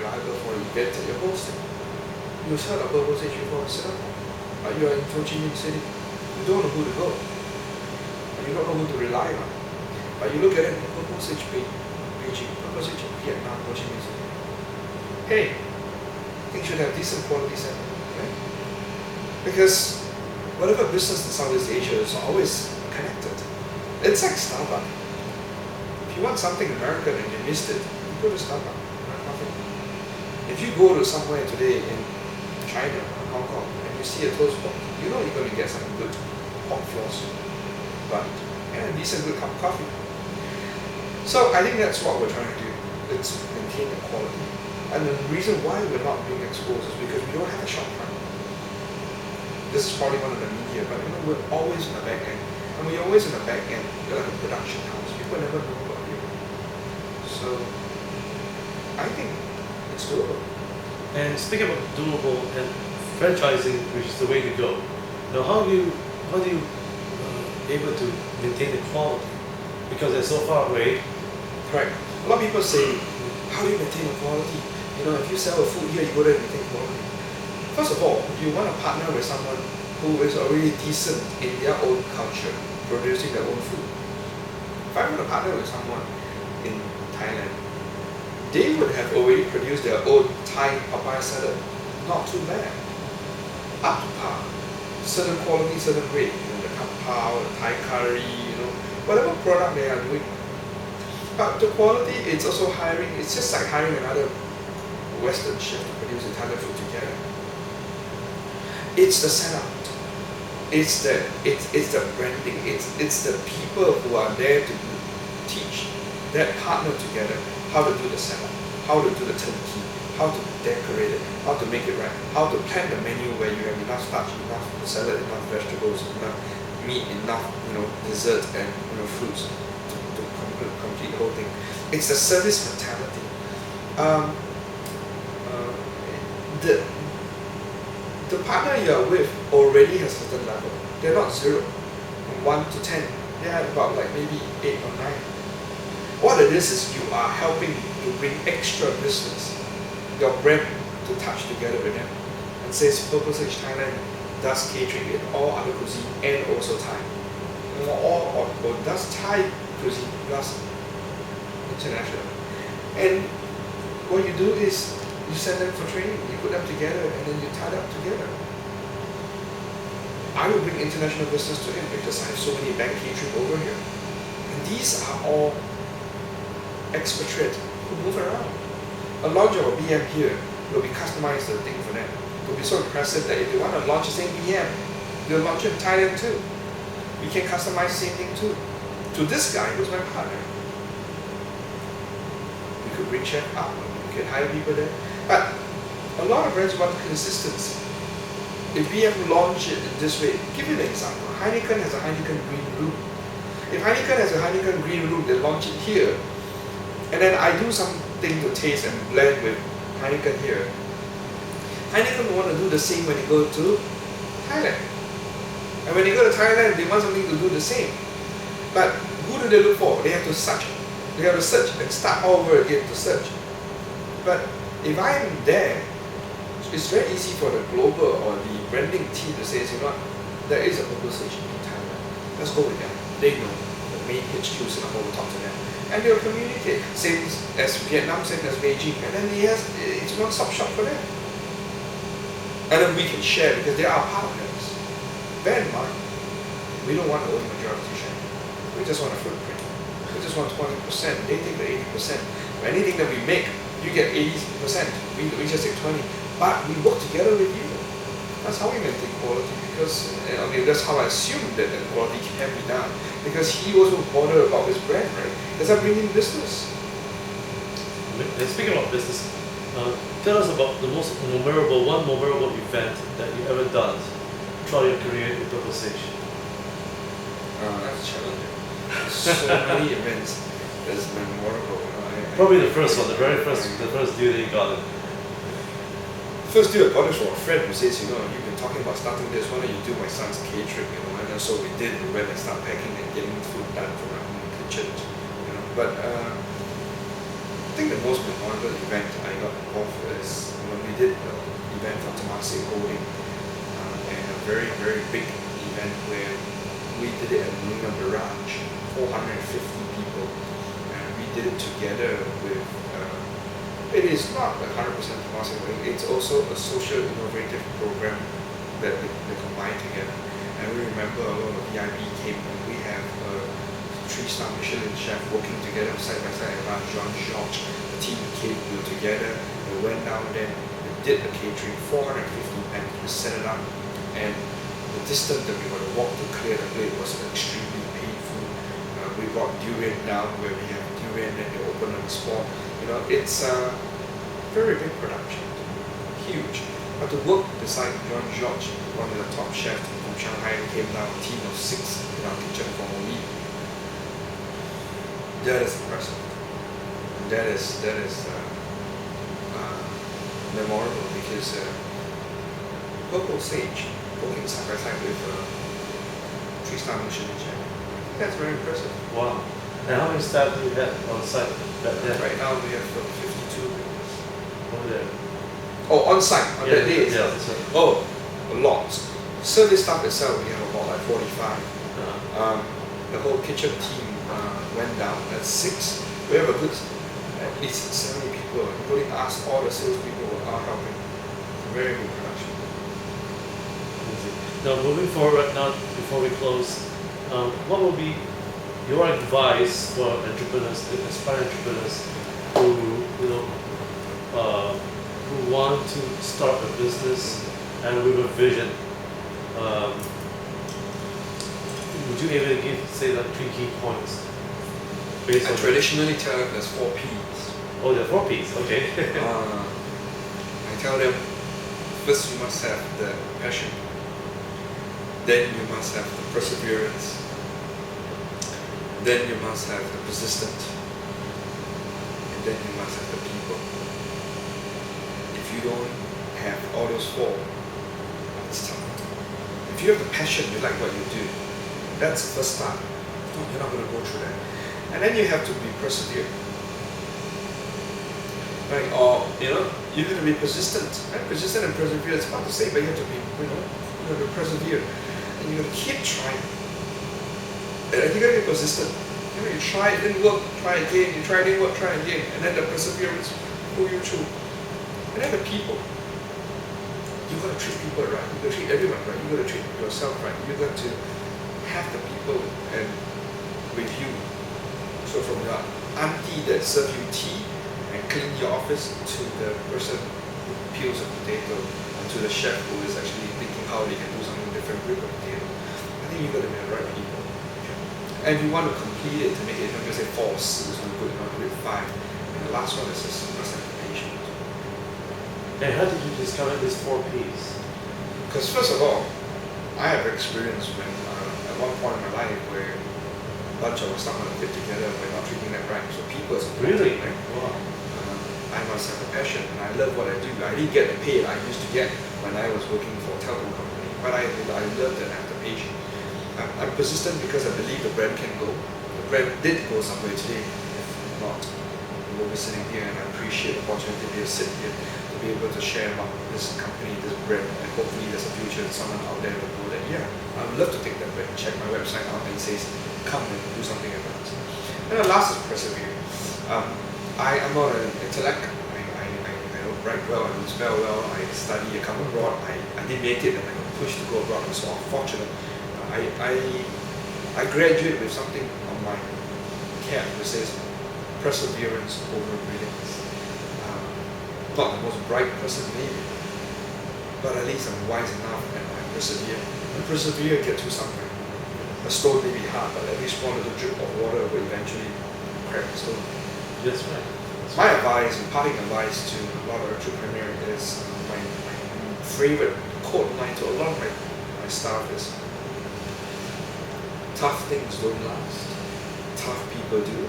driver for an event that you're hosting. You've heard of Purple Sage before in Singapore. You're in Ho Chi Minh City. You don't know who to go. You don't know who to rely on. But you look at it, Purple Sage Beijing, Purple Sage Vietnam, Ho Chi Minh City. Hey, I think you should have decent quality center, right? Because whatever business in Southeast Asia is always connected. It's like Starbucks. If you want something American and you missed it, you go to Starbucks. If you go to somewhere today in China or Hong Kong and you see a toast box, you know you're going to get some good pork floss, but and a decent good cup of coffee. So I think that's what we're trying to do. It's maintain the quality. And the reason why we're not being exposed is because we don't have a shop front. This is probably one of the media, but we're always in the back end. And we're always in the back end. We're like a production house. People never know about you. So I think it's doable. And speaking about doable and franchising, which is the way to go. Now, how do you able to maintain the quality? Because they're so far away. Correct. A lot of people say, how do you maintain the quality? If you sell a food here, you go there and maintain quality. First of all, you want to partner with someone who is already decent in their own culture, producing their own food. If I want to partner with someone in Thailand, they would have already produced their own Thai papaya salad. Not too bad. Up to par. Certain quality, certain grade. The kapau, the Thai curry, whatever product they are doing. But the quality, it's also hiring, it's just like hiring another Western chef to produce Italian food together. It's the setup. It's the branding. It's the people who are there to teach, that partner together how to do the setup, how to do the turnkey, how to decorate it, how to make it right, how to plan the menu where you have enough starch, enough salad, enough vegetables, enough meat, enough dessert and fruits to complete the whole thing. It's the service mentality. The partner you are with already has a certain level. They're not 0, from 1 to 10. They are about like maybe 8 or 9. What it is you are helping to bring extra business, your brand, to touch together with them. And says Purple Sage Thailand does catering in all other cuisine and also Thai. Or does Thai cuisine plus international. And what you do is you send them for training, you put them together, and then you tie them up together. I will bring international business to him because I have so many bank catering over here. And these are all expatriates who move around. A launch of a BM here will be customized the thing for them. It will be so impressive that if they want to launch the same BM, they'll launch it in Thailand too. We can customize the same thing too. To this guy who's my partner. We could bring chef up, we could hire people there. But a lot of brands want consistency. If we have launched it in this way, give you an example. Heineken has a Heineken Green Room. If Heineken has a Heineken Green Room, they launch it here. And then I do something to taste and blend with Heineken here. Heineken want to do the same when they go to Thailand. And when they go to Thailand, they want something to do the same. But who do they look for? They have to search. They have to search and start all over again to search. But if I'm there, it's very easy for the global or the branding team to say, there is a Purple Sage in Thailand. Let's go with them. They know the main HQ in Singapore will talk to them. And they'll communicate. Same as Vietnam, same as Beijing. And then it's one-stop shop for them. And then we can share because they are partners. Bear in mind, we don't want to own majority share. We just want a footprint. We just want 20%. They take the 80%. Anything that we make, you get 80%. We just take 20%. But we work together with you. That's how we maintain quality. Because that's how I assume that the quality can be done. Because he also bothered about his brand, right? Because I'm bringing business. And speaking about business, tell us about the most memorable event that you ever done throughout your career in Purple Sage. That's challenging. So many events that's memorable. Probably the first one, the first deal that you got. First deal I got is from a friend who says, you've been talking about starting this, why don't you do my son's catering, and so we did. We went and started packing and getting food done from our own kitchen, But I think the most memorable event I got involved with Temasek holding, and a very, very big event where we did it at Marina Barrage, 450 people, and we did it together with, it is not 100% Temasek, it's also a social innovative program that they combine together. And we remember a lot of VIP came, and we have a 3-star Michelin chef working together side by side around Jean-Georges. The team came, we were together, we went down there, we did the catering, 450 and we set it up, and the distance that we were to walk to clear the plate was extremely painful. We brought durian down where we have durian and they open on the spot. You know, it's a very big production, huge. But to work beside Jean-Georges, one of the top chefs from Shanghai, came down, a team of 6 in our kitchen for a week. That is impressive. That is memorable because Purple Sage working side by side with 3-star Michelin chef. That's very impressive. Wow. And how many staff do you have on site back then? Right now we have 52 members. Over there. Oh, on site, on that day. Yeah, that's right. Oh, a lot. Service staff itself, we have about like 45. The whole kitchen team went down at 6. We have a good, at least 70 people, including us, all the sales people are helping. Very good production. Now, moving forward right now, before we close, what will be your advice for entrepreneurs, aspiring entrepreneurs who, who want to start a business and with a vision? Would you able to give, say, like 3 key points? Based I on traditionally tell them there's 4 P's. Oh, there are 4 P's, okay. I tell them, first you must have the passion, then you must have the perseverance, then you must have the persistent, and then you must have the people. If you don't have all those 4, it's tough. If you have the passion, you like what you do, that's the first start. No, you're not going to go through that. And then you have to be perseverant. Right? Or, you have to be persistent. Right? Persistent and persevere, it's hard to say, but you have to be, you have to persevere. And you have to keep trying. And you got to be persistent. You try, it didn't work, try again. You try, it didn't work, try again. And then the perseverance pull you through. And then the people. You got to treat people right. You got to treat everyone right. You got to treat yourself right. You got to have the people and with you. So from the auntie that serves you tea and clean your office to the person who peels a potato and to the chef who is actually thinking how they can do something different with a potato. I think you got to be the right people. And if you want to complete it to make it, I'm going to say 4 is not good, you want to do it 5. And the last one is just must have patience. And how did you discover these 4 P's? Because first of all, I have experience when at one point in my life where a bunch of us not going to fit together, we're not treating that right. So people is important, Really? right? Wow. I must have a passion and I love what I do. I didn't get the pay I used to get when I was working for a telco company, but I love that I have the patience. I'm persistent because I believe the brand can go. The brand did go somewhere today. If not, we will be sitting here, and I appreciate the opportunity to be able to sit here, to be able to share about this company, this brand, and hopefully there's a future that someone out there will know that, yeah, I would love to take that brand, check my website out and it says, come and do something about it. And the last is persevere. I am not an intellect. I don't write well, I don't spell well, I study, I come abroad, I didn't make it and I got pushed to go abroad. I'm so unfortunate. I graduated with something on my cap that says perseverance over brilliance. Not the most bright person maybe, but at least I'm wise enough and I persevere. And persevere, get to something. A stone may be hard, but at least one little drip of water will eventually crack the stone. That's right. My advice, parting advice to a lot of entrepreneurs is my favorite quote line to a lot of my staff is, tough things don't last, tough people do.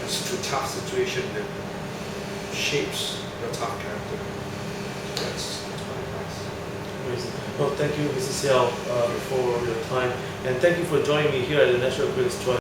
It's through tough situation that shapes your tough character. That's my advice. Amazing. Well, thank you, Mr. Seow, for your time, and thank you for joining me here at the National Critics' Choice.